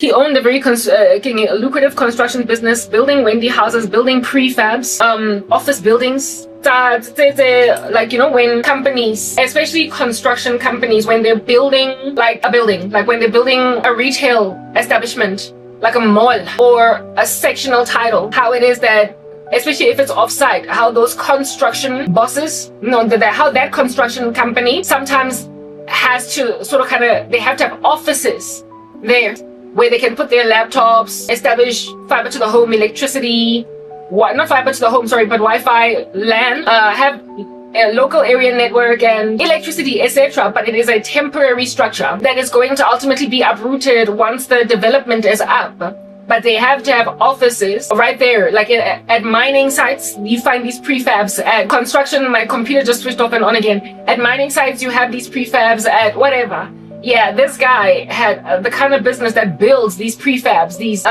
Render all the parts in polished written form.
He owned a very lucrative construction business, building Wendy houses, building prefabs, office buildings. Like, you know, when companies, especially construction companies, when they're building like a building, like when they're building a retail establishment, like a mall or a sectional title, how it is that, especially if it's offsite, how those construction bosses, how that construction company sometimes has to sort of they have to have offices there where they can put their laptops, establish fiber to the home electricity, not fiber to the home, sorry, but Wi-Fi, LAN, have a local area network and electricity, etc. But it is a temporary structure that is going to ultimately be uprooted once the development is up. But they have to have offices right there, like at mining sites. You find these prefabs. At construction, my computer just switched off and on again. At mining sites, you have these prefabs. At whatever. Yeah, this guy had the kind of business that builds these prefabs, these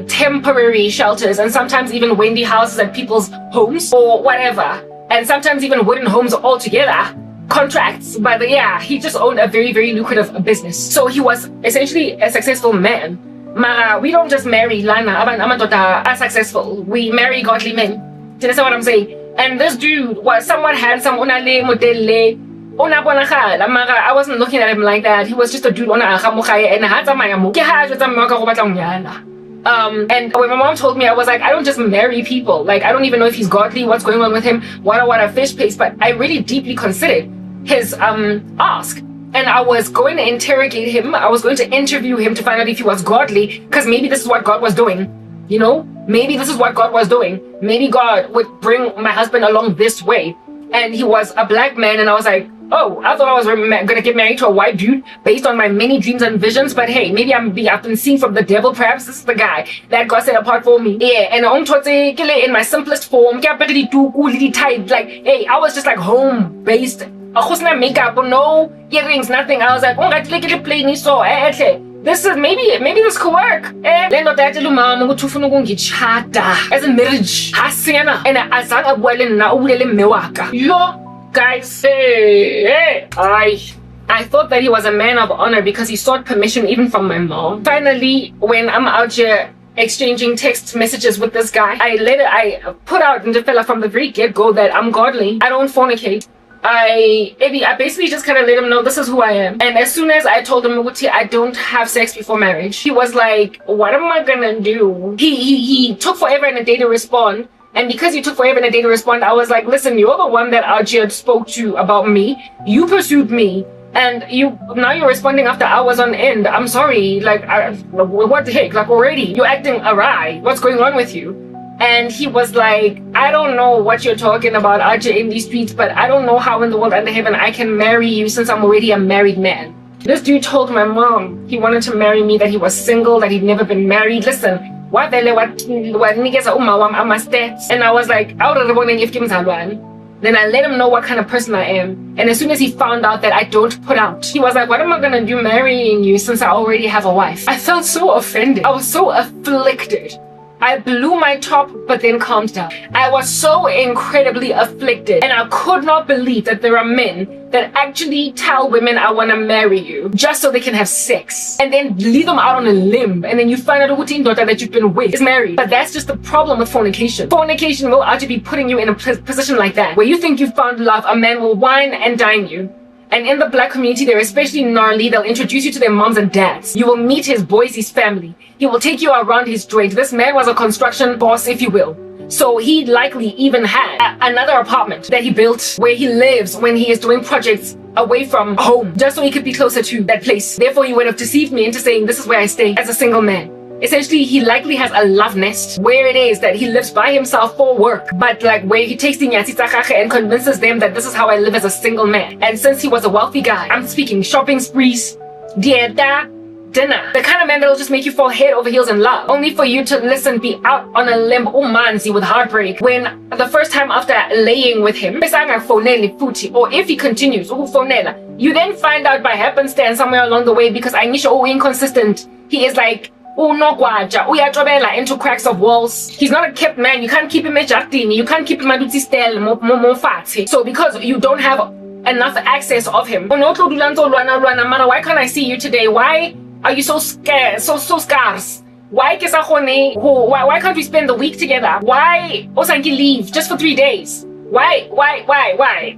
temporary shelters, and sometimes even Wendy houses at people's homes or whatever, and sometimes even wooden homes altogether. Contracts, but yeah, he just owned a very, very lucrative business. So he was essentially a successful man. Mara, we don't just marry lana amadoda are successful. We marry godly men. Do you understand what I'm saying? And this dude was somewhat handsome, unale modelle. I wasn't looking at him like that. He was just a dude and when my mom told me, I was like, I don't just marry people. Like, I don't even know if he's godly, what's going on with him, what a fish paste. But I really deeply considered his ask. And I was going to interrogate him. I was going to interview him to find out if he was godly, because maybe this is what God was doing. You know, maybe this is what God was doing. Maybe God would bring my husband along this way. And he was a black man, and I was like, oh, I thought I was gonna get married to a white dude based on my many dreams and visions, but hey, maybe I've been seen from the devil. Perhaps this is the guy that God set apart for me. Yeah, and in my simplest form, like, hey, I was just like home based. Makeup, no earrings, nothing. I was like, this is maybe this could work. As in marriage, guys, I thought that he was a man of honor because he sought permission even from my mom. Finally, when I'm out here exchanging text messages with this guy, I put out in the fella from the very get-go that I'm godly. I don't fornicate. I basically just kind of let him know this is who I am. And as soon as I told him, I don't have sex before marriage, he was like, what am I gonna do? He took forever and a day to respond. And because he took forever and a day to respond, I was like, listen, you're the one that Ajid spoke to about me. You pursued me. And now you're responding after hours on end. I'm sorry. Like, what the heck? Like, already, you're acting awry. What's going on with you? And he was like, I don't know what you're talking about, Ajay, in these streets, but I don't know how in the world under heaven I can marry you since I'm already a married man. This dude told my mom he wanted to marry me, that he was single, that he'd never been married. Listen, what niggas are my stats? And I was like, then I let him know what kind of person I am. And as soon as he found out that I don't put out, he was like, what am I gonna do marrying you since I already have a wife? I felt so offended. I was so afflicted. I blew my top, but then calmed down. I was so incredibly afflicted, and I could not believe that there are men that actually tell women, I want to marry you, just so they can have sex, and then leave them out on a limb, and then you find out a daughter that you've been with is married. But that's just the problem with fornication. Fornication will actually be putting you in a position like that, where you think you found love, a man will wine and dine you. And in the black community, they're especially gnarly. They'll introduce you to their moms and dads. You will meet his boys, his family. He will take you around his joint. This man was a construction boss, if you will. So he likely even had another apartment that he built where he lives when he is doing projects away from home, just so he could be closer to that place. Therefore, he would have deceived me into saying this is where I stay as a single man. Essentially, he likely has a love nest where it is that he lives by himself for work, but like where he takes the Nyatitakache and convinces them that this is how I live as a single man. And since he was a wealthy guy, I'm speaking shopping sprees, dieta, dinner. The kind of man that'll just make you fall head over heels in love, only for you to listen, be out on a limb, umanzi, with heartbreak, when the first time after laying with him, or if he continues, you then find out by happenstance somewhere along the way, because Anisha inconsistent. He is like, into cracks of walls. He's not a kept man. You can't keep him ejactini. You can't keep him at so because you don't have enough access of him, why can't I see you today? Why are you so scared, so scarce? Why why can't we spend the week together? Why osanki leave just for 3 days? Why?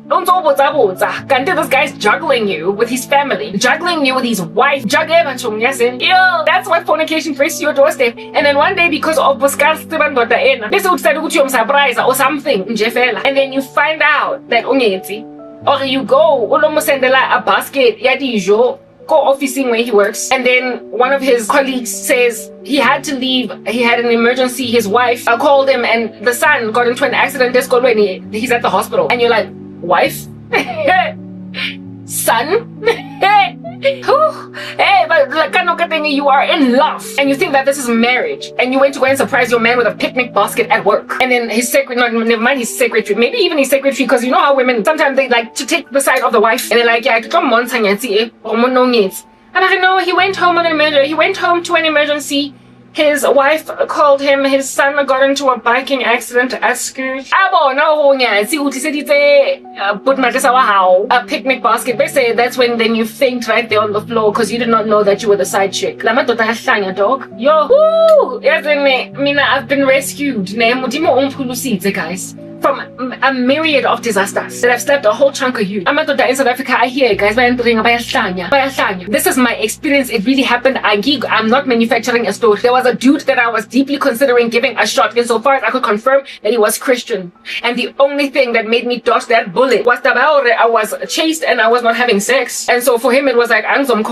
Don't Kanti this guy's juggling you with his family, juggling you with his wife, Yo, that's why fornication brings to your doorstep. And then one day, because of surprise or something, and then you find out that or you go a basket officing where he works, and then one of his colleagues says he had to leave, he had an emergency, his wife called him, and the son got into an accident, he's at the hospital, and you're like, wife? Son? Hey, but you are in love, and you think that this is marriage, and you went to go and surprise your man with a picnic basket at work, and then his secretary, never mind his secretary, maybe even his secretary, because you know how women sometimes they like to take the side of the wife, and they're like, yeah, I don't want to. And I know he went home to an emergency. His wife called him, his son got into a biking accident at school. A picnic basket. They say that's when then you faint right there on the floor because you did not know that you were the side chick. Dog. Yo, woo! I've been rescued. Guys. From a myriad of disasters that have slapped a whole chunk of you. I'm in South Africa, I hear it, guys. This is my experience. It really happened. I'm not manufacturing a story. There was a dude that I was deeply considering giving a shot, insofar as I could confirm that he was Christian. And the only thing that made me dodge that bullet was that I was chased and I was not having sex. And so for him, it was like, and then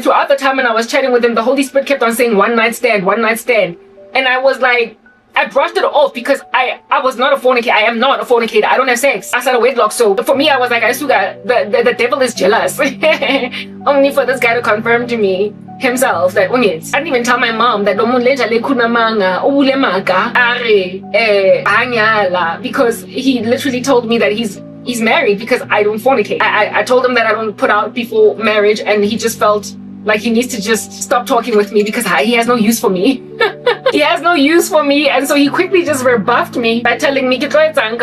throughout the time when I was chatting with him, the Holy Spirit kept on saying, one night stand. And I was like, I brushed it off because I was not a fornicator. I am not a fornicator. I don't have sex. I started a wedlock. So for me, I was like, the devil is jealous. Only for this guy to confirm to me himself that I didn't even tell my mom that because he literally told me that he's married because I don't fornicate. I told him that I don't put out before marriage, and he just felt like he needs to just stop talking with me because he has no use for me. He has no use for me, and so he quickly just rebuffed me by telling me, like I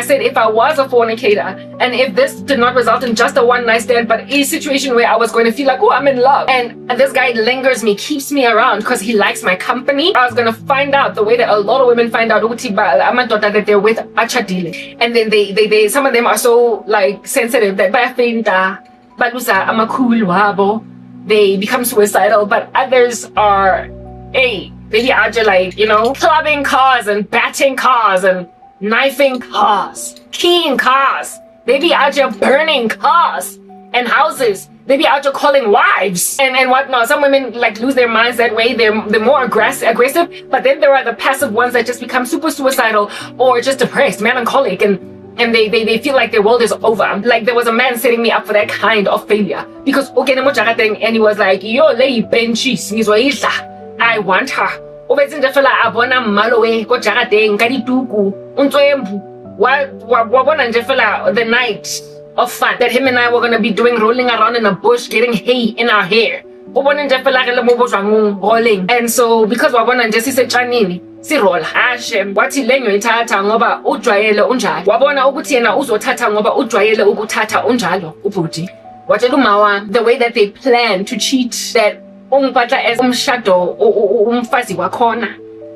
said, if I was a fornicator, and if this did not result in just a one night stand, but a situation where I was going to feel like, oh, I'm in love, and this guy lingers me, keeps me around because he likes my company, I was going to find out the way that a lot of women find out that they're with achadile, and then they some of them are so like sensitive that they become suicidal, but others are, maybe are just like, clubbing cars and batting cars and knifing cars, keying cars. Maybe are just burning cars and houses. Maybe are just calling wives and whatnot. Some women like lose their minds that way. They're more aggressive, but then there are the passive ones that just become super suicidal or just depressed, melancholic, and they feel like their world is over. Like there was a man setting me up for that kind of failure because and he was like, yo, lay benches, I want her. The night of fun that him and I were gonna be doing, rolling around in a bush, getting hay in our hair. And so because wabona nje sisetshanini sirola Hashem wathi lenyo ithatha ngoba ujwayele unjalo, wabona ukuthi yena uzothatha ngoba ujwayele ukuthatha unjalo ubhuti. Watshela uma wami the way that they plan to cheat, that ungiphatha as umshado umfazi wakhona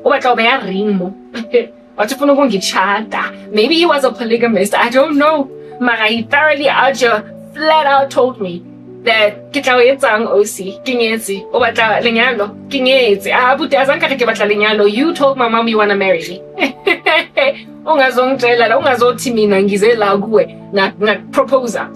ubatla ubeyarimo wathi ufuna ukungitshada. Maybe he was a polygamist, I don't know, mara he thoroughly flat out told me that ke tla o etsang osi ke nyetse o batla lenyalo ke nyetse abuti azanka ke batla lenyalo. You told my mom you want to marry me. Ungazongitshela la ungazothi mina ngize la kuwe na proposer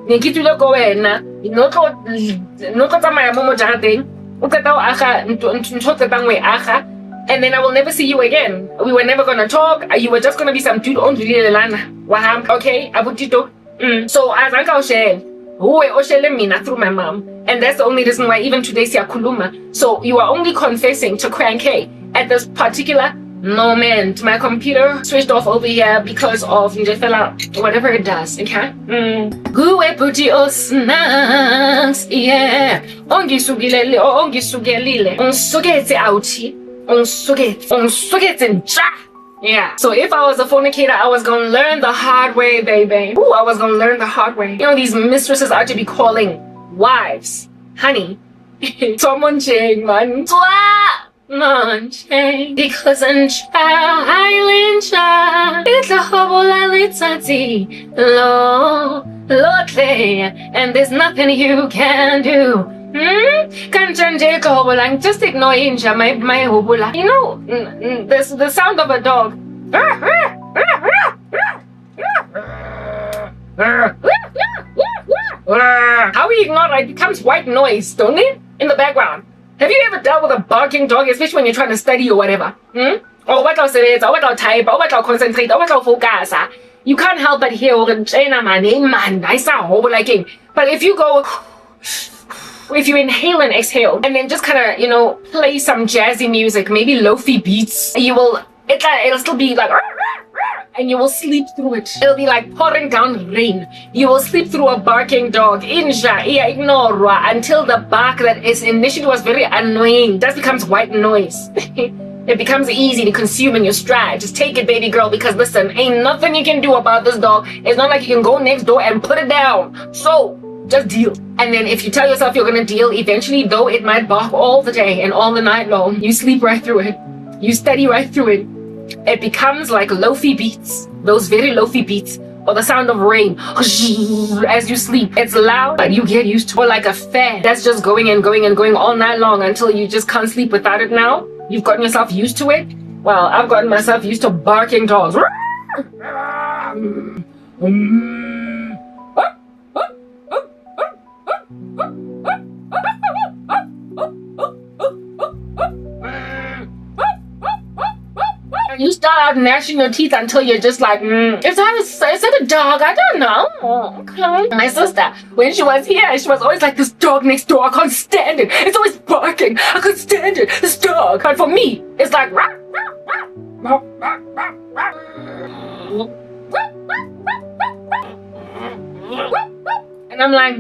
ngikithule ko wena no tsamaya mo jarateng o qeta o aga ntho tsetangwe aga, and then I will never see you again. We were never gonna talk. You were just gonna be some dude on lana wahamba. Okay, abutito. So azanka o share through my mom, and that's the only reason why even today siyakhuluma. So you are only confessing to crank at this particular moment. My computer switched off over here because of whatever it does. Okay. Guwe puti osnaks, yeah. Ongisugelile onsuketse outi onsuketse nja Yeah. So if I was a fornicator, I was gonna learn the hard way, baby. Ooh, I was gonna learn the hard way. You know, these mistresses are to be calling wives, honey. Someone chain man. Because it's a whole and there's nothing you can do. Just ignore inja, my hobula. You know, the sound of a dog. How we ignore it becomes white noise, don't it? In the background. Have you ever dealt with a barking dog, especially when you're trying to study or whatever? Or what else it is, or what I'll type, or what I'll concentrate, or what I'll focus. You can't help but hear man, I sound horrible like him. But if you go, if you inhale and exhale, and then just kind of, you know, play some jazzy music, maybe lofi beats, you will, it'll still be like, and you will sleep through it. It'll be like pouring down rain. You will sleep through a barking dog. Inja, ignore until the bark that is initially was very annoying just becomes white noise. It becomes easy to consume in your stride. Just take it, baby girl, because listen, ain't nothing you can do about this dog. It's not like you can go next door and put it down. So just deal. And then if you tell yourself you're gonna deal, eventually, though it might bark all the day and all the night long, you sleep right through it. You study right through it. It becomes like lofi beats, those very lofi beats, or the sound of rain as you sleep. It's loud, but you get used to it. Or like a fan that's just going and going and going all night long until you just can't sleep without it now. You've gotten yourself used to it. Well, I've gotten myself used to barking dogs. You start out gnashing your teeth until you're just like, is that a dog? I don't know. Okay. My sister, when she was here, she was always like, this dog next door, I can't stand it. It's always barking. I can't stand it. This dog. But for me, it's like, and I'm like,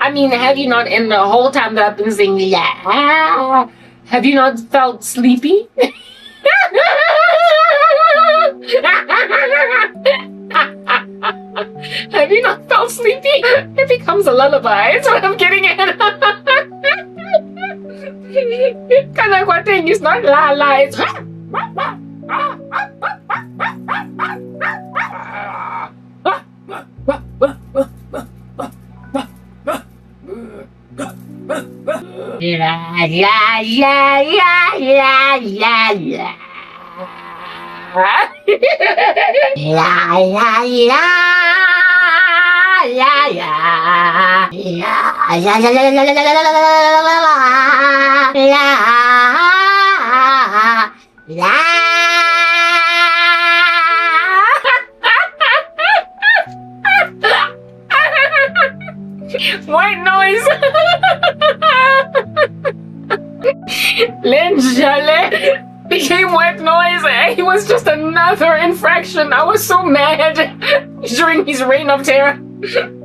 I mean, have you not, in the whole time that I've been singing, have you not felt sleepy? Have you not felt sleepy? It becomes a lullaby. That's what I'm getting at. Kanakwating is not la la. It's la la la la la la la. La la la la la la la la Lenjale became white noise. It was just another infraction. I was so mad during his reign of terror.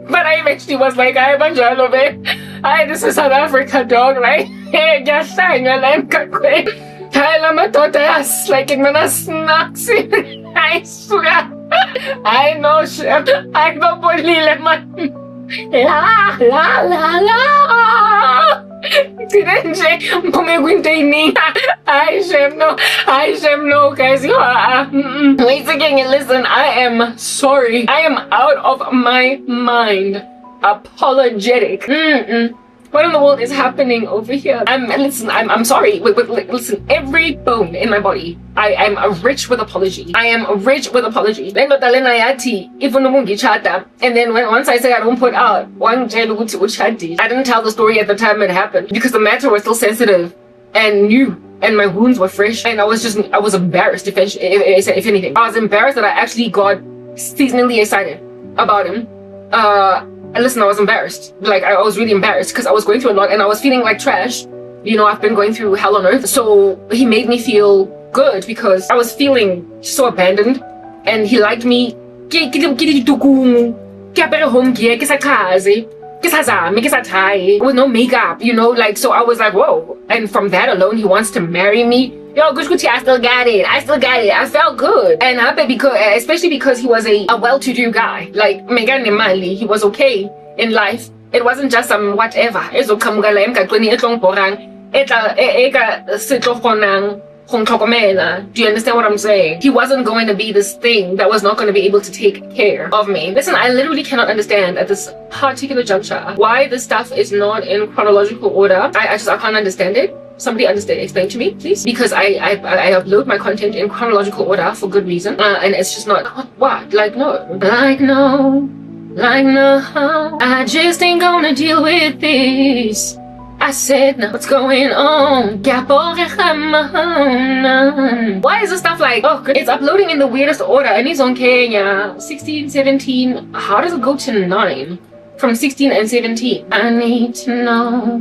But I eventually was like, "Ay, banjalo be. Ay, this is South Africa, dog, right? Hey, gasanga la emkakwe. Kaya madoda like it mana snacks. I swear. I know, chef. I know, bolile man. La la la la. Nje mphume kwinto eyiningi. I shame no guys. You are wait again, listen, I am sorry. I am out of my mind. Apologetic. What in the world is happening over here? I'm sorry. Listen, every bone in my body, I'm rich with apology. I am rich with apology. Then even and then once I say I don't put out, I didn't tell the story at the time it happened because the matter was still sensitive and new. And my wounds were fresh, and I was embarrassed. If anything, I was embarrassed that I actually got seasonally excited about him. Listen, I was embarrassed. Like, I was really embarrassed because I was going through a lot and I was feeling like trash. You know, I've been going through hell on earth. So he made me feel good because I was feeling so abandoned, and he liked me. With no makeup, you know, like, so I was like, whoa. And from that alone, he wants to marry me. Yo, Gushkuti, I still got it. I felt good. And especially because he was a well-to-do guy. Like, Megane Mali, he was okay in life. It wasn't just some whatever. Do you understand what I'm saying? He wasn't going to be this thing that was not going to be able to take care of me. Listen, I literally cannot understand at this particular juncture why this stuff is not in chronological order. I can't understand it. Somebody explain to me, please, because I upload my content in chronological order for good reason, and it's just not what no, I just ain't gonna deal with this. I said, no, what's going on? Why is this stuff like, oh, it's uploading in the weirdest order, and it's on Kenya 16, 17. How does it go to 9? From 16 and 17. I need to know.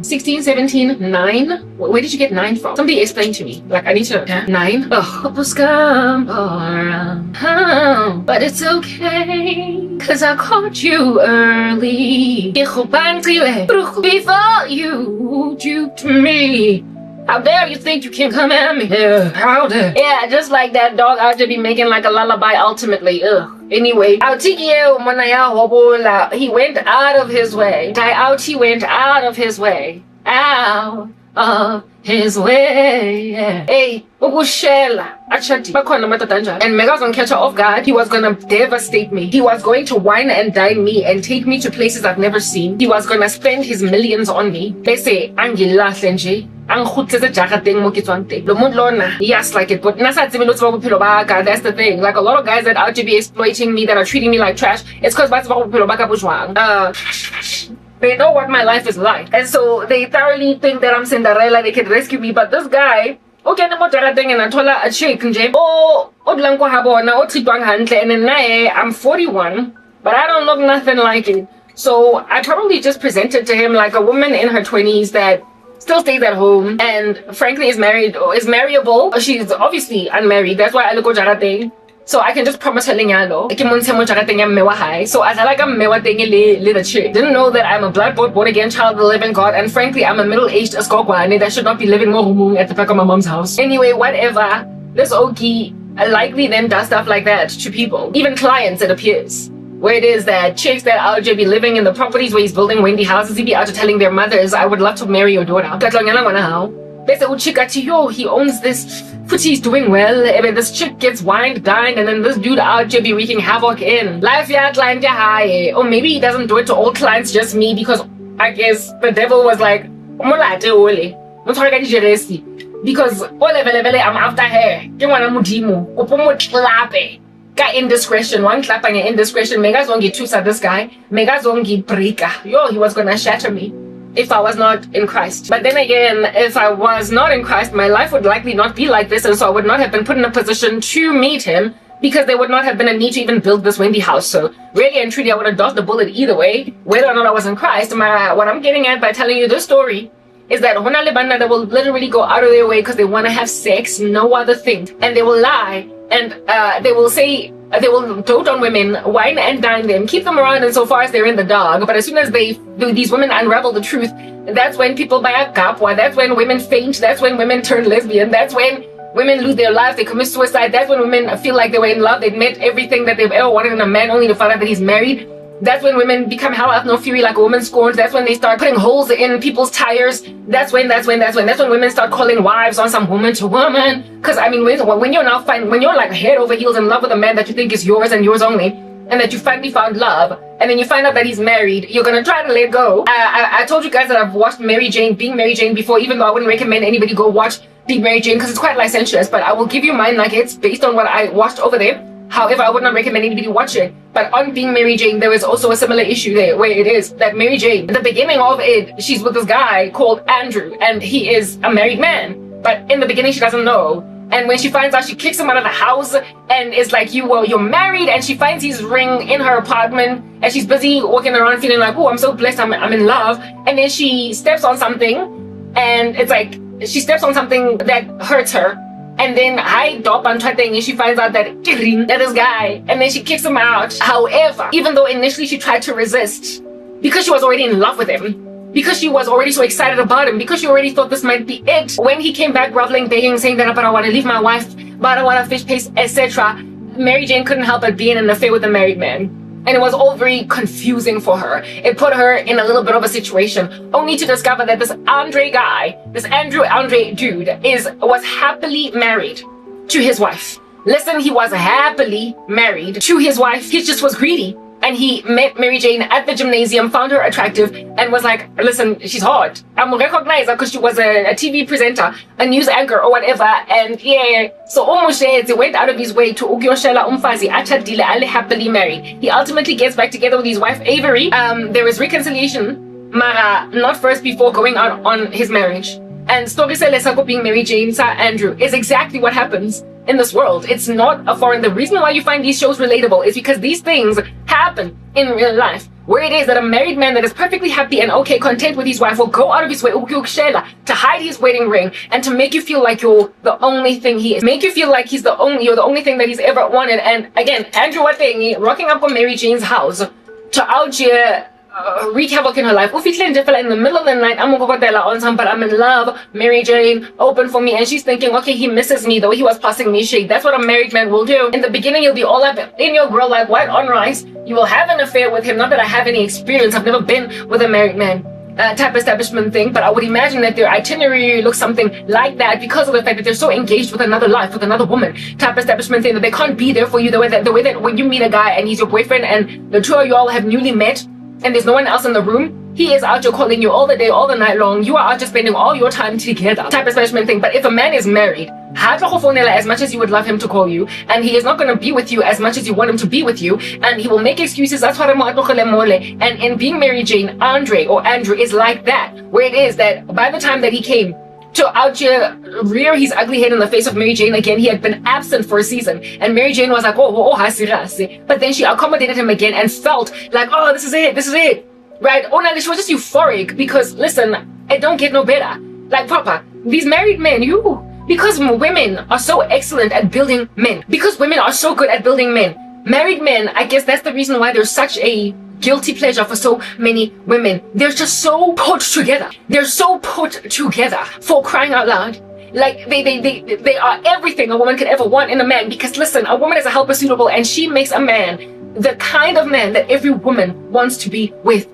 16, 17, 9? Where did you get 9 from? Somebody explain to me. Like, I need to know. 9? Ugh. But it's okay, cause I caught you early. Before you duped me. How dare you think you can come at me? How dare? Yeah, just like that dog out to be making like a lullaby ultimately. Ugh. Anyway, he went out of his way. He went out of his way. Out of his way. Hey, and Mega's gonna catch her off guard. He was gonna devastate me. He was going to wine and dine me and take me to places I've never seen. He was gonna spend his millions on me. They say, yes, like it, but that's the thing. Like, a lot of guys that are to be exploiting me, that are treating me like trash, it's because they know what my life is like, and so they thoroughly think that I'm Cinderella, they can rescue me. But this guy, okay, and a chick, and then I'm 41, but I don't look nothing like it. So I probably just presented to him like a woman in her 20s that still stays at home and frankly is married or is marryable. She's obviously unmarried. That's why I look at so I can just promise her lenyalo. So as I like a mewa thing little chick. Didn't know that I'm a blood-bought, born-again child of the living God, and frankly I'm a middle-aged Askogwane that should not be living more at the back of my mom's house. Anyway, whatever. This Oki likely then does stuff like that to people, even clients, it appears. Where it is that chicks that RJ be living in the properties where he's building Wendy houses, he be out telling their mothers, I would love to marry your daughter. They say, he owns this, he's doing well. I mean, this chick gets wined, dined, and then this dude RJ be wreaking havoc in. Life ya client ya high. Or maybe he doesn't do it to all clients, just me, because I guess the devil was like, because I'm after her. Indiscretion, one clapping indiscretion. Megazongi tusa this guy. Megazongi breaker. Yo, he was gonna shatter me if I was not in Christ. But then again, if I was not in Christ, my life would likely not be like this, and so I would not have been put in a position to meet him, because there would not have been a need to even build this Wendy house. So really and truly, I would have dodged the bullet either way, whether or not I was in Christ. What I'm getting at by telling you this story is that hona le banna that will literally go out of their way because they want to have sex, no other thing, and they will lie, and they will say, they will dote on women, wine and dine them, keep them around insofar as they're in the dark. But as soon as these women unravel the truth, that's when people buy a kapwa, that's when women faint, that's when women turn lesbian, that's when women lose their lives, they commit suicide, that's when women feel like they were in love, they've met everything that they've ever wanted in a man, only to find out that he's married. That's when women become hell hath no fury, like a woman scorned. That's when they start putting holes in people's tires. That's when women start calling wives on some woman to woman. Because I mean, when you're like head over heels in love with a man that you think is yours and yours only, and that you finally found love, and then you find out that he's married, you're gonna try to let go. I told you guys that I've watched Being Mary Jane before, even though I wouldn't recommend anybody go watch Being Mary Jane because it's quite licentious, but I will give you my nuggets based on what I watched over there. However, I would not recommend anybody watch it. But on Being Mary Jane, there is also a similar issue there, where it is that Mary Jane, at the beginning of it, she's with this guy called Andrew, and he is a married man. But in the beginning, she doesn't know. And when she finds out, she kicks him out of the house and is like, you're married. And she finds his ring in her apartment, and she's busy walking around feeling like, oh, I'm so blessed, I'm in love. And then she steps on something, and it's like, she steps on something that hurts her. And then I dop on thing, and she finds out that this guy, and then she kicks him out. However, even though initially she tried to resist, because she was already in love with him, because she was already so excited about him, because she already thought this might be it, when he came back groveling, begging, saying that, but I want to leave my wife, but I want a fish paste, etc., Mary Jane couldn't help but be in an affair with a married man. And it was all very confusing for her. It put her in a little bit of a situation, only to discover that this Andre guy, this Andrew dude, was happily married to his wife. Listen, he was happily married to his wife. He just was greedy. And he met Mary Jane at the gymnasium, found her attractive, and was like, listen, she's hot. I'm gonna recognize her because she was a TV presenter, a news anchor or whatever. And yeah, so almost he went out of his way to ukyoshela umfazi achadile ale happily married. He ultimately gets back together with his wife Avery. There is reconciliation, mara not first before going out on his marriage. And story selesako Being Mary Jane sa Andrew is exactly what happens in this world. It's not a foreign. The reason why you find these shows relatable is because these things happen in real life, where it is that a married man that is perfectly happy and okay, content with his wife, will go out of his way to hide his wedding ring and to make you feel like you're the only thing he is, make you feel like you're the only thing that he's ever wanted. And again, Andrew rocking up on Mary Jane's house to out here wreak havoc in her life. In the middle of the night, but I'm in love. Mary Jane, open for me. And she's thinking, okay, he misses me though. He was passing me shade. That's what a married man will do. In the beginning, you'll be all up in your grill like white on rice. You will have an affair with him. Not that I have any experience. I've never been with a married man. Type establishment thing, but I would imagine that their itinerary looks something like that because of the fact that they're so engaged with another life, with another woman. Type establishment thing that they can't be there for you the way that when you meet a guy and he's your boyfriend and the two of you all have newly met, and there's no one else in the room, he is out here calling you all the day, all the night long. You are out just spending all your time together. Type of management thing. But if a man is married, as much as you would love him to call you, and he is not going to be with you as much as you want him to be with you, and he will make excuses. That's what and in Being Mary Jane, Andrew is like that, where it is that by the time that he came to out here rear his ugly head in the face of Mary Jane again, he had been absent for a season, and Mary Jane was like, but then she accommodated him again and felt like, oh, this is it, right? She was just euphoric because, listen, it don't get no better. Like, Papa, these married men, because women are so excellent at building men, because women are so good at building men, married men, I guess that's the reason why there's such a guilty pleasure for so many women. They're just so put together. They're so put together, for crying out loud. Like, they are everything a woman could ever want in a man. Because listen, a woman is a helper suitable, and she makes a man the kind of man that every woman wants to be with.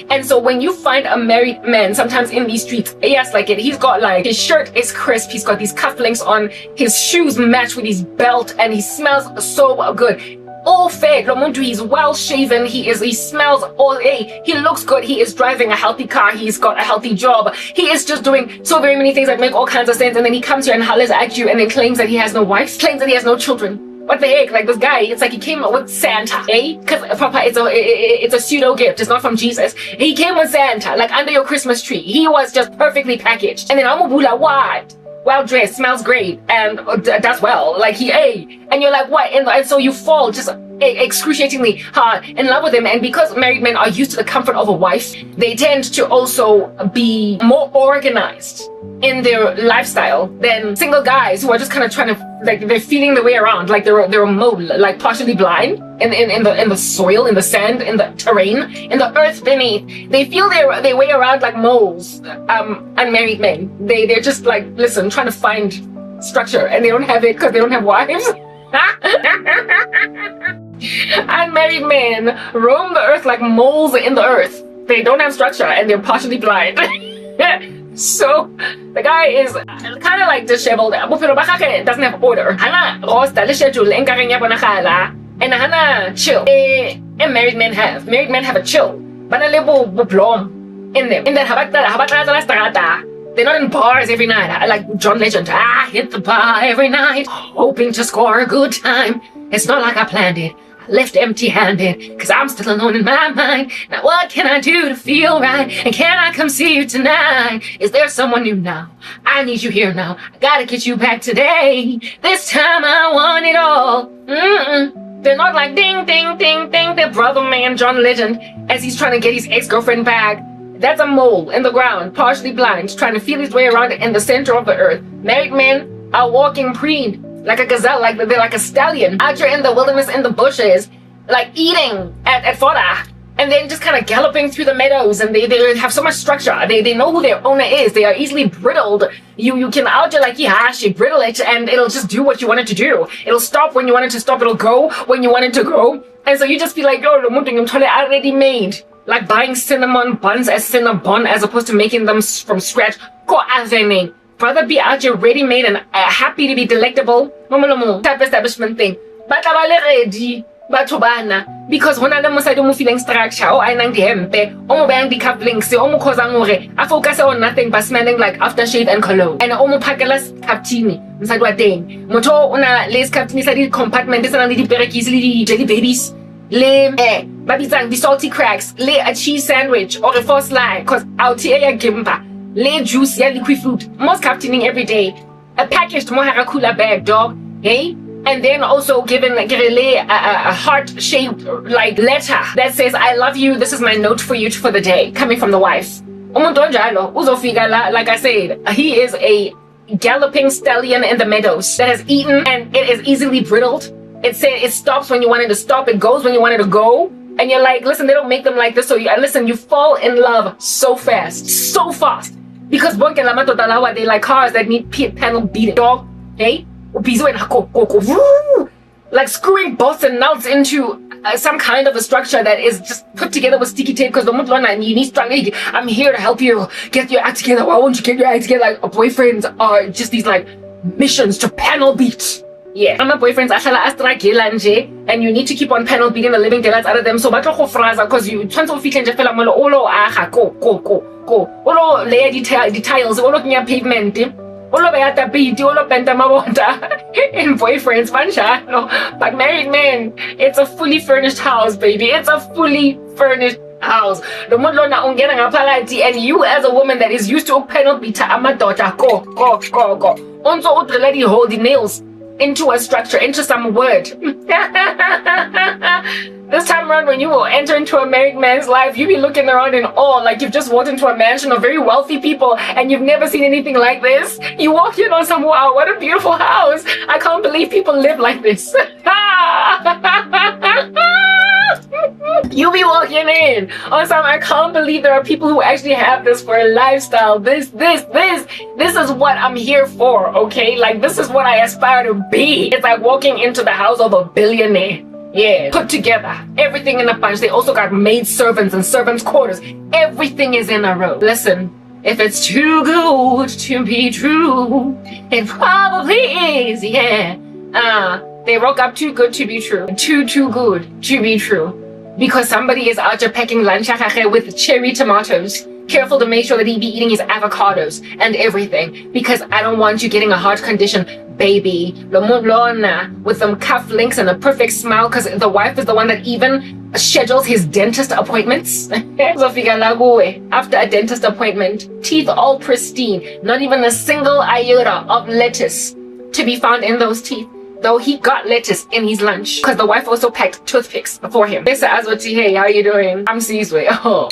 And so when you find a married man, sometimes in these streets, yes, like it, he's got like, his shirt is crisp, he's got these cufflinks on, his shoes match with his belt, and he smells so good. All fed, Lomuntu, he's well shaven, he smells all he looks good, he is driving a healthy car, he's got a healthy job, he is just doing so very many things that make all kinds of sense, and then he comes here and hollers at you and then claims that he has no wife, claims that he has no children. What the heck? Like, this guy, it's like he came with Santa, eh? Because, Papa, it's a pseudo gift. It's not from Jesus. He came with Santa, like under your Christmas tree. He was just perfectly packaged. And then Amubula, what? Well dressed, smells great, and does well. Like, and you're like, what? And so you fall just excruciatingly hard in love with him. And because married men are used to the comfort of a wife, they tend to also be more organized in their lifestyle than single guys who are just kind of trying to, like, they're feeling their way around, like they're a mole, like partially blind in the soil, in the sand, in the terrain, in the earth beneath. They feel their way around like moles. Unmarried men, they're just like, listen, trying to find structure, and they don't have it because they don't have wives. Unmarried men roam the earth like moles in the earth. They don't have structure and they're partially blind. So the guy is kind of like disheveled. Doesn't have order. Hana roster, schedule, and hana chill. Married men have a chill. But a little blom in them. In the they're not in bars every night. Like John Legend. I hit the bar every night, hoping to score a good time. It's not like I planned it. I left empty-handed, cause I'm still alone in my mind. Now what can I do to feel right? And can I come see you tonight? Is there someone new now? I need you here now. I gotta get you back today. This time I want it all. They're not like ding, ding, ding, ding. Their brother man, John Legend, as he's trying to get his ex-girlfriend back. That's a mole in the ground, partially blind, trying to feel his way around in the center of the earth. Married men are walking preened, like a gazelle, like they're like a stallion, out here in the wilderness, in the bushes, like eating at fodder, and then just kind of galloping through the meadows, and they have so much structure. They know who their owner is. They are easily brittled. You can out here like, yeah, she brittle it, and it'll just do what you want it to do. It'll stop when you want it to stop. It'll go when you want it to go. And so you just feel like, oh, the muting already made. Like buying cinnamon buns as Cinnabon as opposed to making them from scratch. Go avene. Rather be out here ready-made and happy to be delectable. Type establishment thing. But ready. Because when I'm feeling structure, or I'm the hempe, or I'm the couplings, or I focus on nothing but smelling like aftershave and cologne. And I'm packelas captini. Inside what thing? Moto una lace captini side compartment, this and the perekis, jelly babies. Le babizang the salty cracks, le a cheese sandwich or a first line, cause out here gimba, le juice, ya liquid fruit, most captaining every day, a packaged moharakula bag, dog, hey? And then also given a heart-shaped like letter that says, I love you, this is my note for you for the day, coming from the wife. Like I said, he is a galloping stallion in the meadows that has eaten and it is easily brittled. It stops when you want it to stop. It goes when you want it to go. And you're like, listen, they don't make them like this. So you fall in love so fast, so fast. Because they like cars that need panel beating. Dog, hey? Like screwing bolts and nuts into some kind of a structure that is just put together with sticky tape. Because you need structure. I'm here to help you get your act together. Why won't you get your act together? Like boyfriends are just these like missions to panel beat. Yeah, my boyfriends and you need to keep on panel beating the living daylights out of them. So because you turn to feet and just go layer details, pavement, in boyfriends, but married men, it's a fully furnished house, baby. It's a fully furnished house. And you as a woman that is used to panel beat go. Also hold the nails into a structure, into some word. This time around, when you will enter into a married man's life, you be looking around in awe, like you've just walked into a mansion of very wealthy people and you've never seen anything like this. You walk in on some, wow, what a beautiful house. I can't believe people live like this. You be walking in on some, I can't believe there are people who actually have this for a lifestyle. This is what I'm here for, okay? Like, this is what I aspire to be. It's like walking into the house of a billionaire. Yeah, put together, everything in a bunch. They also got maid servants and servants' quarters. Everything is in a row. Listen, if it's too good to be true, it probably is, yeah. They woke up too good to be true. Too good to be true. Because somebody is out there packing lunch with cherry tomatoes. Careful to make sure that he be eating his avocados and everything. Because I don't want you getting a heart condition, baby. With some cuff links and a perfect smile, because the wife is the one that even schedules his dentist appointments. After a dentist appointment, teeth all pristine, not even a single iota of lettuce to be found in those teeth. though he got lettuce in his lunch because the wife also packed toothpicks for him. They said, hey, how you doing? I'm Sizwe. Oh.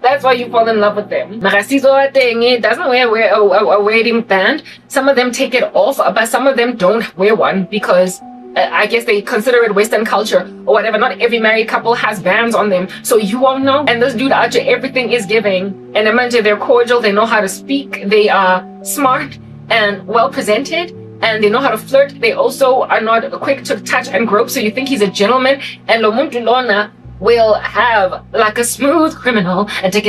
That's why you fall in love with them. It doesn't wear a wedding band. Some of them take it off, but some of them don't wear one because I guess they consider it Western culture or whatever. Not every married couple has bands on them, so you won't know. And this dude out here, everything is giving. And imagine they're cordial, they know how to speak, they are smart and well presented, and they know how to flirt. They also are not quick to touch and grope, so you think he's a gentleman. And lo muntu lona will have like a smooth criminal and tick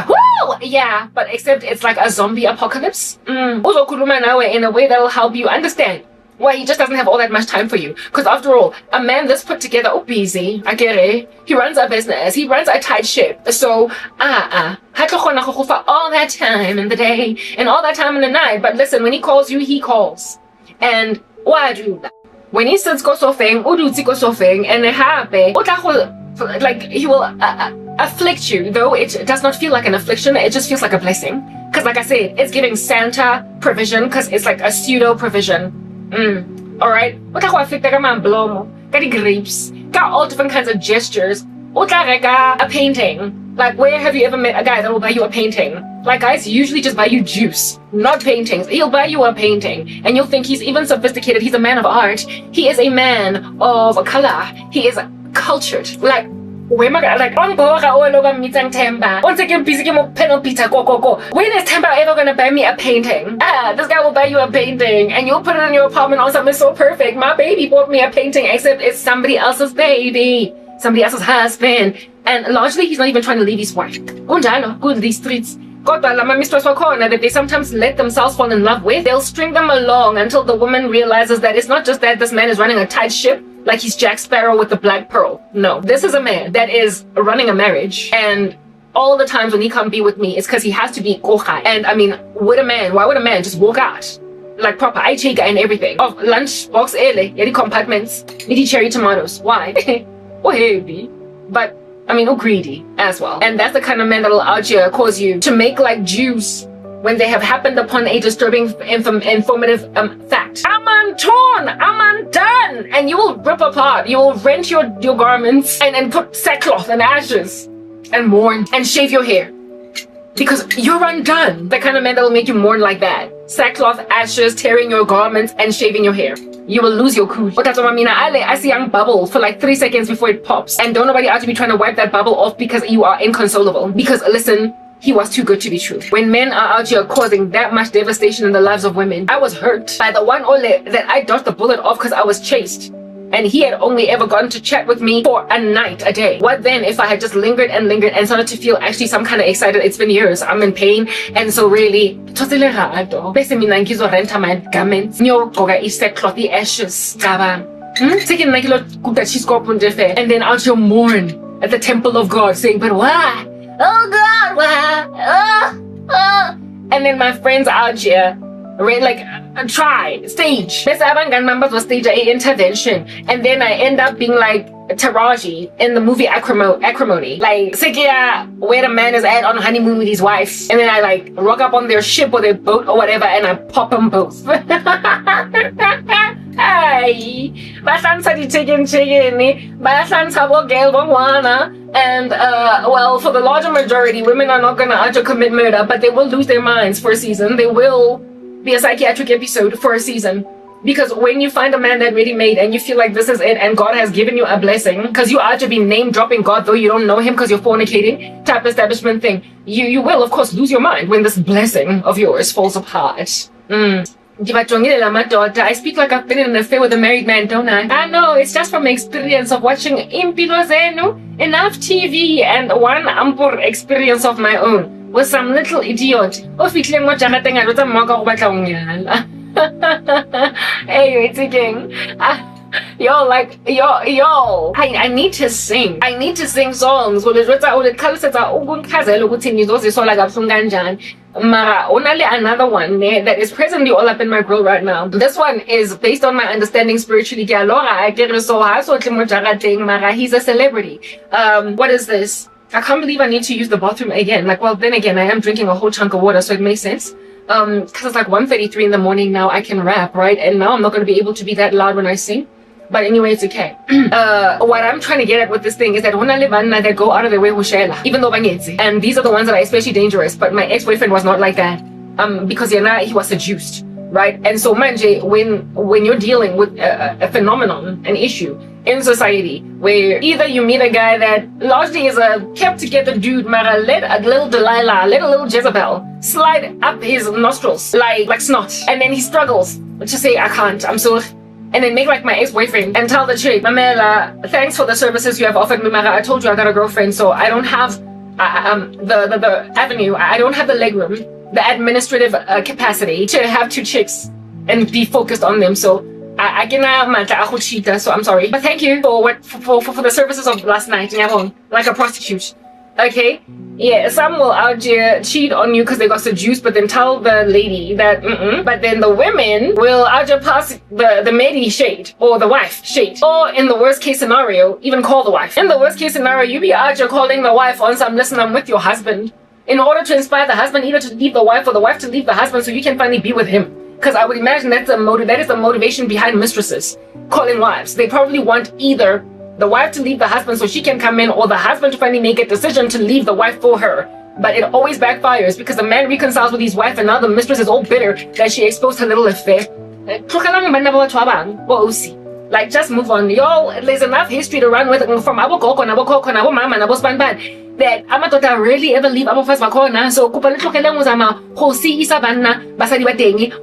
woo! Yeah, but except it's like a zombie apocalypse. Uzokhuluma nawe in a way that'll help you understand why he just doesn't have all that much time for you. Because after all, a man that's put together, busy, I get it. He runs a business, he runs a tight ship. So, all that time in the day and all that time in the night. But listen, when he calls you, he calls. And why do that? When he sits go sofeng, udutsi go sofeng, and like he will afflict you, though it does not feel like an affliction, it just feels like a blessing. Because like I said, it's giving Santa provision, because it's like a pseudo provision. Alright? Got grapes, got all different kinds of gestures. A painting. Like, where have you ever met a guy that will buy you a painting? Like, guys usually just buy you juice, not paintings. He'll buy you a painting, and you'll think he's even sophisticated. He's a man of art. He is a man of color. He is cultured. Like, where am I gonna, like, when is Temba ever gonna buy me a painting? This guy will buy you a painting, and you'll put it in your apartment on something so perfect. My baby bought me a painting, except it's somebody else's baby, somebody else's husband. And largely, he's not even trying to leave his wife. Good these streets. That they sometimes let themselves fall in love with. They'll string them along until the woman realizes that it's not just that this man is running a tight ship, like he's Jack Sparrow with the Black Pearl. No, this is a man that is running a marriage. And all the times when he can't be with me, it's because he has to be kochai. And I mean, why would a man just walk out? Like proper aichika and everything. Of lunch box ele, compartments, niti cherry tomatoes. Why? Oh heavy. But I mean, greedy as well. And that's the kind of man that'll out here cause you to make like Jews when they have happened upon a disturbing, informative fact. I'm untorn, I'm undone. And you will rip apart, you will rent your garments and put sackcloth and ashes and mourn and shave your hair. Because you're undone. The kind of man that will make you mourn like that. Sackcloth, ashes, tearing your garments and shaving your hair. You will lose your cool. I see young bubble for like 3 seconds before it pops. And don't nobody out to be trying to wipe that bubble off because you are inconsolable. Because listen, he was too good to be true. When men are out here causing that much devastation in the lives of women, I was hurt by the one ole that I dodged the bullet off because I was chased. And he had only ever gotten to chat with me for a night, a day. What then if I had just lingered and started to feel actually some kind of excited? It's been years. I'm in pain. And so really, bese mina ngizorenta my garments. Ngiyogqoka i-sackcloth, ashes. And then out you mourn at the temple of God saying, but why? Oh God, why? And then my friends out here, like, stage. Let's have members of stage a intervention, and then I end up being like Taraji in the movie Acrimony. Like, Sikia, where the man is at on honeymoon with his wife, and then I like rock up on their ship or their boat or whatever, and I pop them both. Hey, and well, for the larger majority, women are not gonna commit murder, but they will lose their minds for a season. They will be a psychiatric episode for a season. Because when you find a man that really made and you feel like this is it and God has given you a blessing, because you are to be name dropping God though you don't know him because you're fornicating type establishment thing, you will of course lose your mind when this blessing of yours falls apart. I speak like I've been in an affair with a married man, don't I? I know, it's just from experience of watching Impilo Zenu, enough TV, and one ampur experience of my own with some little idiot. Hey, it's again. I need to sing. I need to sing songs. Another one that is presently all up in my grill right now. This one is based on my understanding spiritually. He's a celebrity. What is this? I can't believe I need to use the bathroom again. Like, well, then again, I am drinking a whole chunk of water, so it makes sense. because it's like 1:33 in the morning now, I can rap, right? And now I'm not going to be able to be that loud when I sing. But anyway, it's okay. What I'm trying to get at with this thing is that that go out of their way, even though and these are the ones that are especially dangerous. But my ex-boyfriend was not like that, because he was seduced, right? And so manje, when you're dealing with a phenomenon, an issue in society, where either you meet a guy that largely is a kept together dude, mara let a little Delilah, let a little Jezebel slide up his nostrils like snot, and then he struggles to say I can't, I'm so. And then make like my ex-boyfriend and tell the chick, Mamela, thanks for the services you have offered me, Mara. I told you I got a girlfriend, so I don't have the avenue. I don't have the legroom, the administrative capacity to have two chicks and be focused on them. So I cannot, so I'm sorry. But thank you for the services of last night, like a prostitute. Okay? Yeah, some will out here cheat on you because they got seduced, but then tell the lady that but then the women will out here pass the maidie shade or the wife shade, or in the worst case scenario even call the wife. In the worst case scenario, you be out here calling the wife on some listen, I'm with your husband, in order to inspire the husband either to leave the wife or the wife to leave the husband so you can finally be with him. Because I would imagine that is the motivation behind mistresses calling wives. They probably want either the wife to leave the husband so she can come in, or the husband to finally make a decision to leave the wife for her. But it always backfires because the man reconciles with his wife and now the mistress is all bitter that she exposed her little affair. Like, just move on. Y'all, there's enough history to run with from Abo Koko, Nabo Koko, Nabo Mama, Nabo Spanban, that Amatota rarely ever leave Abo Fas Makona. So,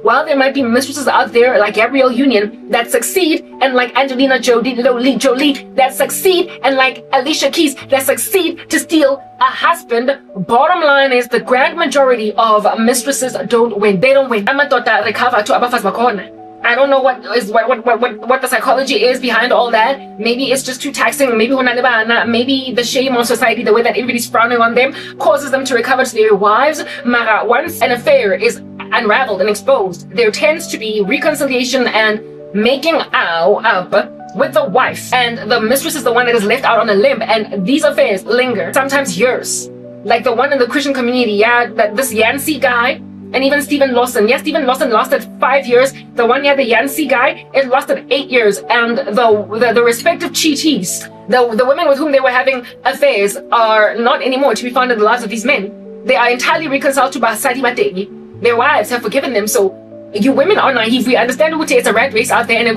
while there might be mistresses out there like Gabrielle Union that succeed, and like Angelina Jolie that succeed, and like Alicia Keys that succeed to steal a husband, bottom line is the grand majority of mistresses don't win. They don't win. Amatota recover to Abo Fas Makona. I don't know what the psychology is behind all that. Maybe it's just too taxing. Maybe the shame on society, the way that everybody's frowning on them, causes them to recover to their wives. Mara, once an affair is unraveled and exposed, there tends to be reconciliation and making up with the wife. And the mistress is the one that is left out on a limb. And these affairs linger, sometimes years. Like the one in the Christian community, that this Yancey guy, and even Stephen Lawson. Yes, Stephen Lawson lasted 5 years. The one the Yancey guy, it lasted 8 years. And the respective cheatees, the women with whom they were having affairs, are not anymore to be found in the lives of these men. They are entirely reconciled to Basadi Mategi. Their wives have forgiven them. So you women are naive. We understand it's a rat race out there. And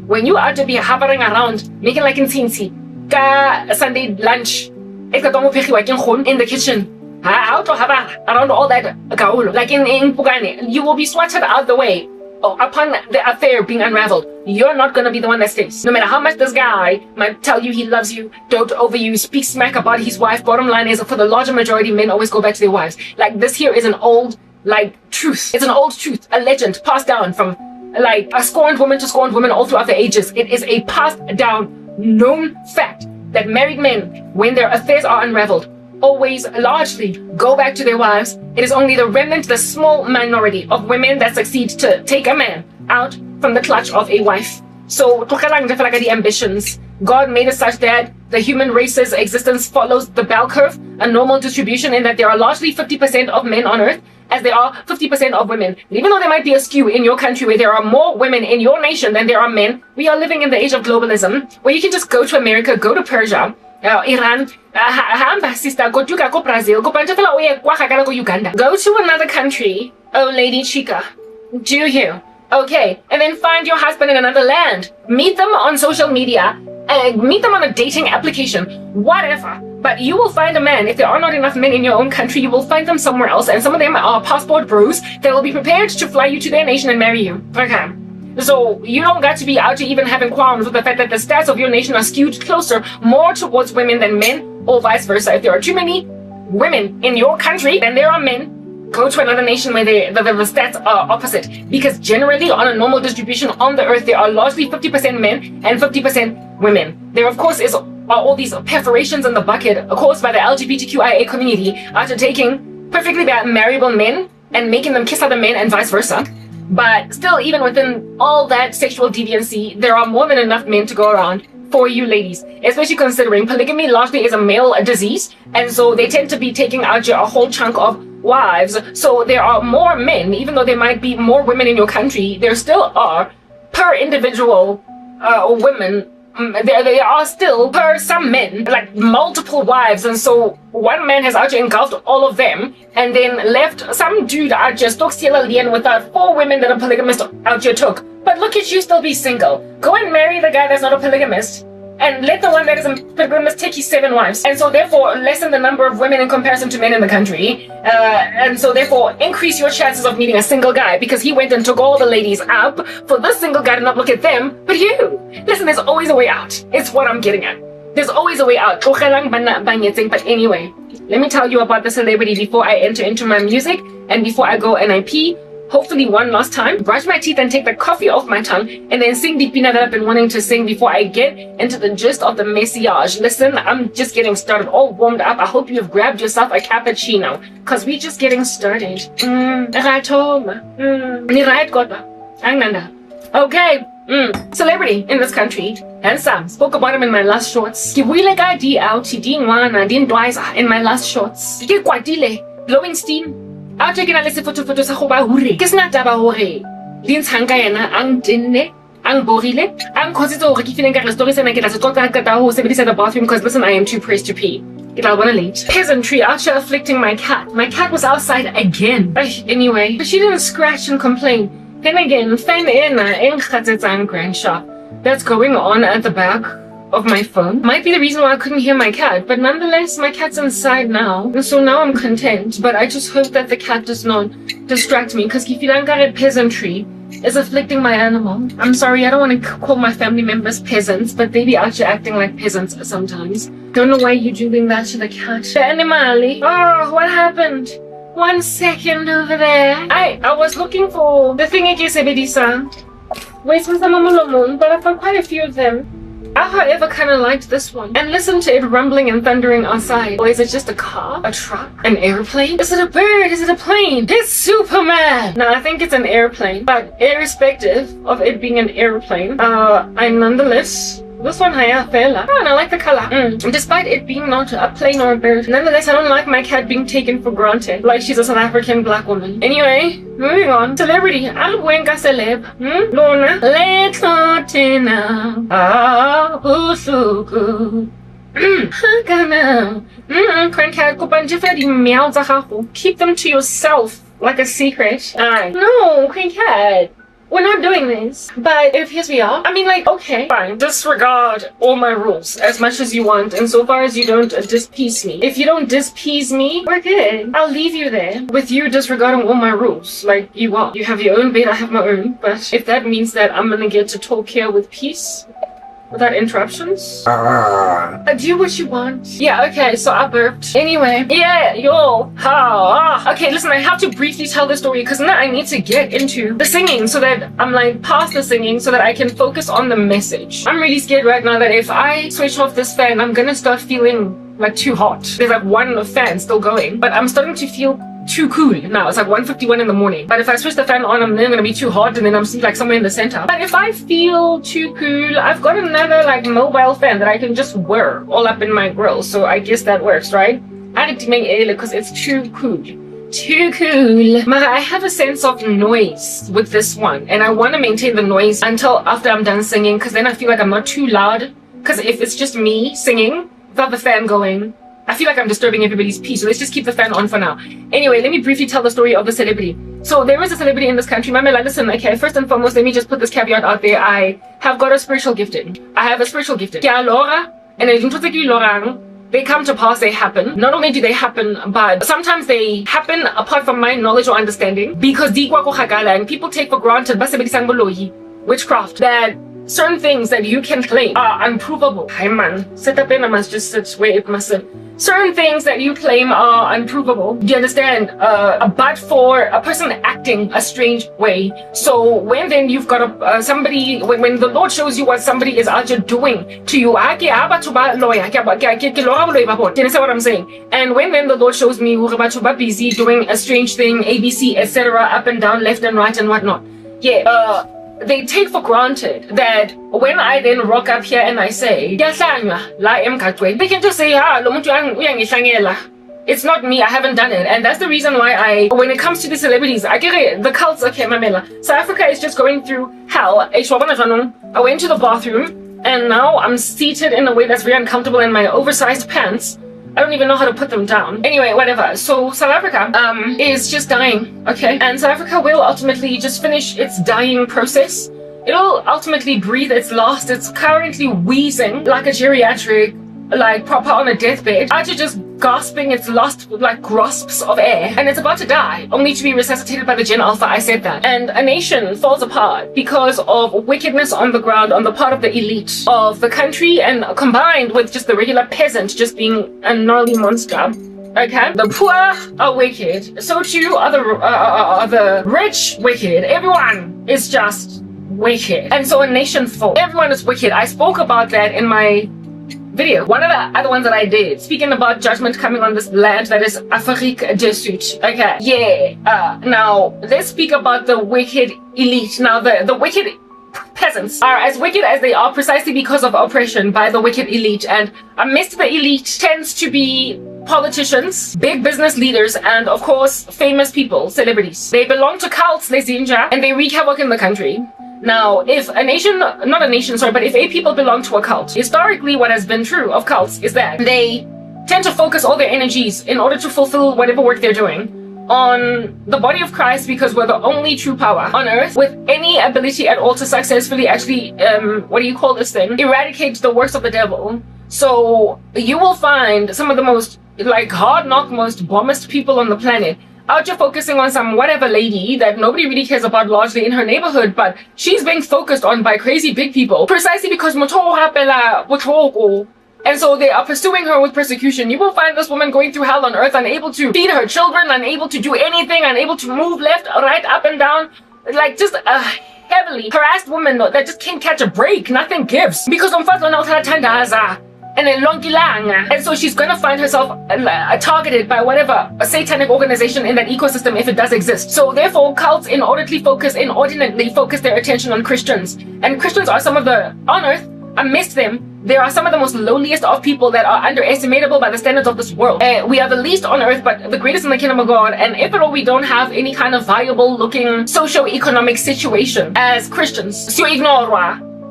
when you are to be hovering around, making like in Cincy, Sunday lunch, in the kitchen. How to have around all that like in Pugani, you will be swatted out the way upon the affair being unraveled. You're not gonna be the one that stays. No matter how much this guy might tell you he loves you, dote over you, speak smack about his wife, bottom line is for the larger majority, men always go back to their wives. Like this here is an old truth. It's an old truth, a legend passed down from like a scorned woman to scorned woman all throughout the ages. It is a passed down known fact that married men, when their affairs are unraveled, always largely go back to their wives. It is only the remnant, the small minority of women that succeed to take a man out from the clutch of a wife. So, the ambitions. God made it such that the human race's existence follows the bell curve, a normal distribution in that there are largely 50% of men on earth, as there are 50% of women. And even though there might be a skew in your country where there are more women in your nation than there are men, we are living in the age of globalism, where you can just go to America, go to Persia, Iran, sister, go to Brazil, go to Uganda. Go to another country, oh Lady Chica. Do you? Okay, and then find your husband in another land. Meet them on social media, meet them on a dating application, whatever. But you will find a man. If there are not enough men in your own country, you will find them somewhere else. And some of them are passport bros that will be prepared to fly you to their nation and marry you. Okay. So you don't got to be out to even having qualms with the fact that the stats of your nation are skewed closer, more towards women than men, or vice versa. If there are too many women in your country than there are men, go to another nation where the stats are opposite. Because generally, on a normal distribution on the earth, there are largely 50% men and 50% women. There, of course, are all these perforations in the bucket caused by the LGBTQIA community after taking perfectly marriable men and making them kiss other men and vice versa. But still, even within all that sexual deviancy, there are more than enough men to go around for you ladies, especially considering polygamy largely is a male disease, and so they tend to be taking out a whole chunk of wives. So there are more men, even though there might be more women in your country, there still are per individual women. There are still per some men like multiple wives, and so one man has actually engulfed all of them and then left some dude out just without 4 women that a polygamist out here took. But look at you still be single. Go and marry the guy that's not a polygamist, and let the one that is a polygamist take his 7 wives, and so therefore lessen the number of women in comparison to men in the country, and so therefore increase your chances of meeting a single guy, because he went and took all the ladies up for this single guy to not look at them but you. Listen, there's always a way out. It's what I'm getting at. There's always a way out. But anyway, let me tell you about the celebrity before I enter into my music and before I go and I pee. Hopefully one last time, brush my teeth and take the coffee off my tongue, and then sing the pina that I've been wanting to sing before I get into the gist of the message. Listen, I'm just getting started, all warmed up. I hope you've grabbed yourself a cappuccino, because we're just getting started. Okay, celebrity in this country, handsome, spoke about him in my last shorts. In my last shorts. Glowing steam. I'll check in a list photo sa goba hure. Ke sna taba hore. Di ntshang ka yena ang tenne, ang borile, ang khositse hore ke feeling ka re story sena ke tla se tlotla ka ta ho sebedisa the bathroom because listen, I am too pressed to pee. Ke tla bona late. Peasantry after afflicting my cat. My cat was outside again. Anyway, but she didn't scratch and complain. Then again, fan ena eng khatsetsang grandshop. That's going on at the back of my phone. Might be the reason why I couldn't hear my cat, but nonetheless, my cat's inside now, and so now I'm content. But I just hope that the cat does not distract me, because Kifilangare peasantry is afflicting my animal. I'm sorry, I don't want to call my family members peasants, but they be actually acting like peasants sometimes. Don't know why you're doing that to the cat. The animali. Oh, what happened? 1 second over there. I was looking for the thing Sebedisa. Wait, but I've got quite a few of them. I, however, kind of liked this one. And listen to it rumbling and thundering outside. Or is it just a car? A truck? An airplane? Is it a bird? Is it a plane? It's Superman! No, I think it's an airplane. But irrespective of it being an airplane, I nonetheless... This one, fella. Oh, and I like the color. Despite it being not a plane or a bird, nonetheless, I don't like my cat being taken for granted, like she's a South African black woman. Anyway, moving on. Celebrity. Albuenka celeb. Lorna. Letlotina. Usuku. Keep them to yourself, like a secret. Alright. No, Queen Cat. We're not doing this. But if yes we are, I mean, like, okay, fine. Disregard all my rules as much as you want, and so far as you don't displease me. If you don't displease me, we're good. I'll leave you there with you disregarding all my rules. Like you are. You have your own bed, I have my own. But if that means that I'm gonna get to talk here with peace, without interruptions, do what you want. Yeah, okay, so I burped. Anyway, yeah, yo, okay, listen, I have to briefly tell the story because now I need to get into the singing so that I'm like past the singing so that I can focus on the message. I'm really scared right now that if I switch off this fan, I'm gonna start feeling like too hot. There's like one fan still going, but I'm starting to feel too cool now. It's like 1:51 in the morning. But if I switch the fan on, I'm then gonna be too hot and then I'm like somewhere in the center. But if I feel too cool, I've got another like mobile fan that I can just wear all up in my grill. So I guess that works, right? I need to make it because it's too cool. Too cool. But I have a sense of noise with this one, and I want to maintain the noise until after I'm done singing, because then I feel like I'm not too loud. Because if it's just me singing without the fan going, I feel like I'm disturbing everybody's peace, so let's just keep the fan on for now. Anyway, let me briefly tell the story of the celebrity. So there is a celebrity in this country. Mamela, listen, okay, first and foremost, let me just put this caveat out there. I have got a spiritual gifting. I have a spiritual gifting. And they come to pass, they happen. Not only do they happen, but sometimes they happen apart from my knowledge or understanding. Because and people take for granted witchcraft, that certain things that you can claim are unprovable. Hi man, sit up in, I must just sit where it must sit. Certain things that you claim are unprovable. Do you understand? But for a person acting a strange way. So when then you've got somebody, when the Lord shows you what somebody is out there doing to you, you understand what I'm saying? And when then the Lord shows me busy doing a strange thing, ABC, etc., up and down, left and right and whatnot. Yeah, they take for granted that when I then rock up here and I say, they can just say, It's not me. I haven't done it. And that's the reason why when it comes to the celebrities, I get it. The cults, okay, Mamela. South Africa is just going through hell. I went to the bathroom and now I'm seated in a way that's very uncomfortable in my oversized pants. I don't even know how to put them down. Anyway, whatever. So South Africa is just dying, okay? And South Africa will ultimately just finish its dying process. It'll ultimately breathe its last. It's currently wheezing like a geriatric, like proper on a deathbed, actually just gasping its last like grasps of air, and it's about to die, only to be resuscitated by the Gen Alpha. I said that. And a nation falls apart because of wickedness on the ground on the part of the elite of the country, and combined with just the regular peasant just being a gnarly monster. Okay, the poor are wicked, so too are the rich wicked. Everyone is just wicked, and so a nation falls. Everyone is wicked. I spoke about that in my video. One of the other ones that I did, speaking about judgment coming on this land that is Afrique du Sud. Okay, yeah. Now let's speak about the wicked elite. Now the wicked peasants are as wicked as they are precisely because of oppression by the wicked elite, and amidst the elite tends to be politicians, big business leaders, and of course famous people, celebrities. They belong to cults, les ninja, and they wreak havoc in the country. Now, if a nation, not a nation, sorry, but if a people belong to a cult, historically what has been true of cults is that they tend to focus all their energies in order to fulfill whatever work they're doing on the body of Christ, because we're the only true power on earth with any ability at all to successfully actually, eradicate the works of the devil. So you will find some of the most like hard-knock, most bombest people on the planet out here focusing on some whatever lady that nobody really cares about largely in her neighborhood, but she's being focused on by crazy big people precisely because and so they are pursuing her with persecution. You will find this woman going through hell on earth, unable to feed her children, unable to do anything, unable to move left, right, up and down, like just a heavily harassed woman that just can't catch a break. Nothing gives because and so she's gonna find herself targeted by whatever a satanic organization in that ecosystem, if it does exist. So therefore cults inordinately focus their attention on Christians, and Christians are some of the on earth. Amidst them there are some of the most lowliest of people that are underestimatable by the standards of this world. We are the least on earth but the greatest in the kingdom of God, and if at all we don't have any kind of viable looking socio-economic situation as Christians.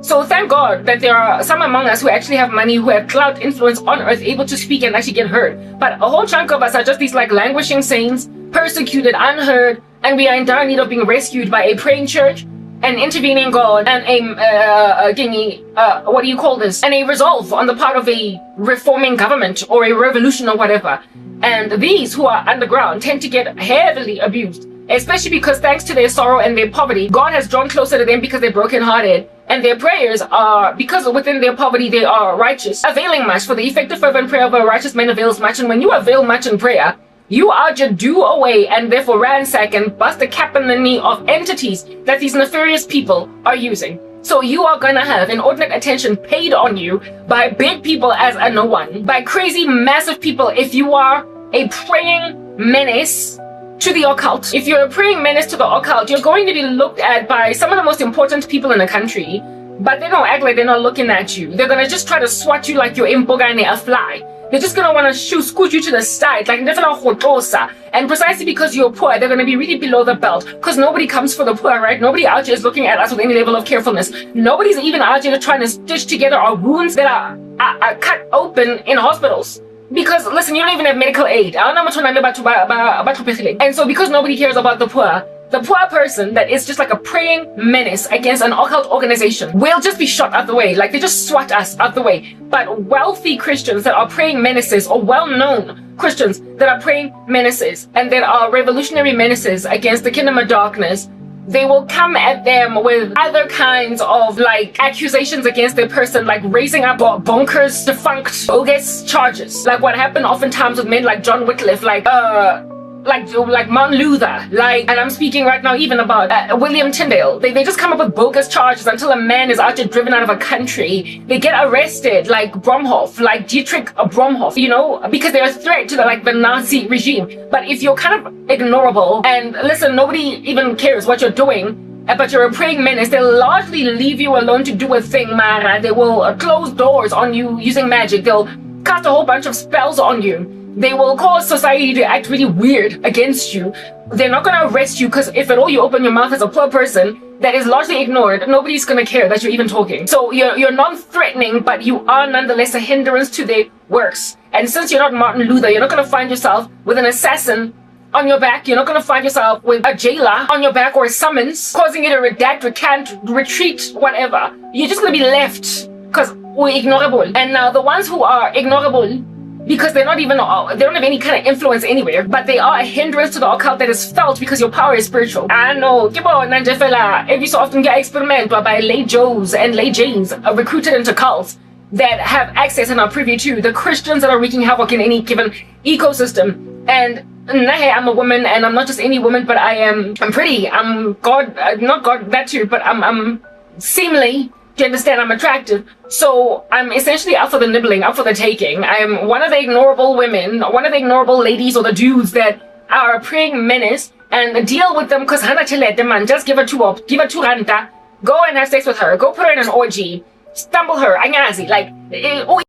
So thank God that there are some among us who actually have money, who have clout, influence on earth, able to speak and actually get heard. But a whole chunk of us are just these like languishing saints, persecuted, unheard, and we are in dire need of being rescued by a praying church, an intervening God, and and a resolve on the part of a reforming government or a revolution or whatever. And these who are underground tend to get heavily abused, especially because thanks to their sorrow and their poverty, God has drawn closer to them because they're brokenhearted. And their prayers are, because within their poverty they are righteous, availing much. For the effective fervent prayer of a righteous man avails much. And when you avail much in prayer, you are to do away and therefore ransack and bust a cap in the knee of entities that these nefarious people are using. So you are gonna have inordinate attention paid on you by big people as a no one, by crazy massive people if you are a praying menace to the occult. If you're a praying menace to the occult, you're going to be looked at by some of the most important people in the country, but they don't act like they're not looking at you. They're gonna just try to swat you like you're a fly. They're just gonna wanna scoot you to the side like and precisely because you're poor, they're gonna be really below the belt, because nobody comes for the poor, right? Nobody out here is looking at us with any level of carefulness. Nobody's even out here trying to stitch together our wounds that are cut open in hospitals. Because listen, you don't even have medical aid. And so because nobody cares about the poor person that is just like a praying menace against an occult organization will just be shot out the way. Like they just swat us out the way. But wealthy Christians that are praying menaces, or well-known Christians that are praying menaces and that are revolutionary menaces against the kingdom of darkness, they will come at them with other kinds of like accusations against their person, like raising up bonkers, defunct, bogus charges, like what happened oftentimes with men like John Wycliffe, like Martin Luther, and I'm speaking right now even about William Tyndale. They just come up with bogus charges until a man is actually driven out of a country. They get arrested, like Bromhoff, like Dietrich Bromhoff, you know, because they're a threat to the Nazi regime. But if you're kind of ignorable and listen, nobody even cares what you're doing, but you're a praying menace, they'll largely leave you alone to do a thing, Mara. They will close doors on you using magic. They'll cast a whole bunch of spells on you. They will cause society to act really weird against you. They're not going to arrest you because if at all you open your mouth as a poor person that is largely ignored, nobody's going to care that you're even talking. So you're non-threatening, but you are nonetheless a hindrance to their works. And since you're not Martin Luther, you're not going to find yourself with an assassin on your back. You're not going to find yourself with a jailer on your back or a summons causing you to redact, recant, retreat, whatever. You're just going to be left because we're ignorable. And now the ones who are ignorable, because they don't have any kind of influence anywhere, but they are a hindrance to the occult that is felt because your power is spiritual. I know, every so often get experiment by Lay Joes and Lay Janes are recruited into cults that have access and are privy to the Christians that are wreaking havoc in any given ecosystem. And I'm a woman, and I'm not just any woman, but I'm pretty, I'm God, not God, that too, but I'm seemingly, do you understand, I'm attractive. So I'm essentially up for the nibbling, up for the taking. I'm one of the ignorable women, one of the ignorable ladies or the dudes that are a praying menace, and deal with them because hana chelete, man, just give her two ranta, go and have sex with her, go put her in an orgy, stumble her, angazi, like, oh.